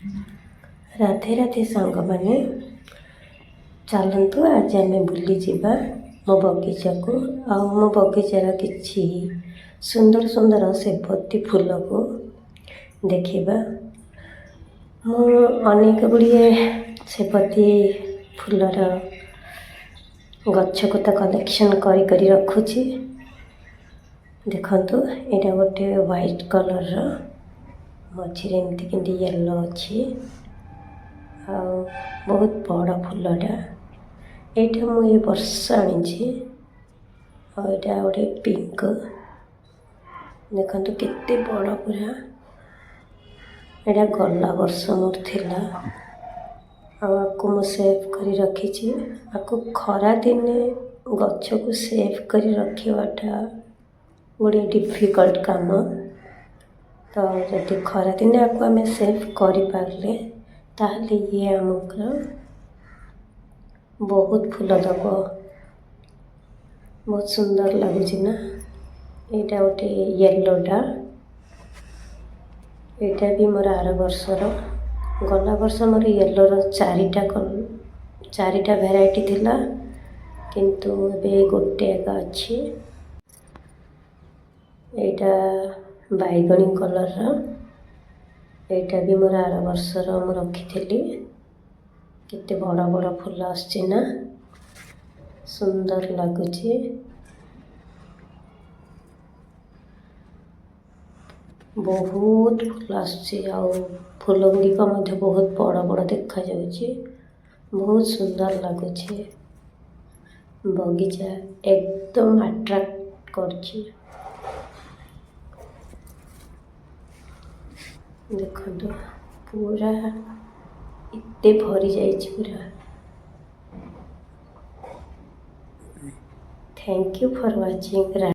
राधे राधे सांग मैंने चलतु आज आम बुली जा मो बगीचा को आ मो बगीचार कि सुंदर सुंदर सेवती फूल को देखा। मु अनेक गुड़िए सेवती फूलर गछ को तो कलेक्शन करी रखुची। देखंतु एटा गोटे व्हाइट कलर मझे एमती कि येलो अच्छी आ बहुत बड़ा फूलटा एटा मुझे वर्ष आनी आटा गोटे पिंक देखो केते बड़ा पूरा एटा गला वर्ष मोर थिला आपको मु सेव करी रखी। आपको खरा दिने गछ को सेव करी रखवाटा गोटे डिफिकल्ट काम। तो जदि खरा दिने आपको आम सेव कर पारे ताहले ये आमको बहुत फूल दब। बहुत सुंदर लगुच ना। यहाँ गोटे येलोटा यहाँ भी मोर आर वर्षर गला वर्ष मोर येलोर चारिटा भेराइटी थिला किंतु ए गोटे एका अच्छी यहाँ बैगनी कलर यहाँ भी मोर आर वर्षर मु रखी केते बड़ा बड़ा फूल आसना सुंदर लगुच। बहुत फूल फूल गुड़िक बहुत बड़ बड़ देखा बहुत सुंदर लगुच। बगीचा एकदम अट्रैक्ट कर देखो पूरा इतने भरी जाइए पूरा। Thank you for watching.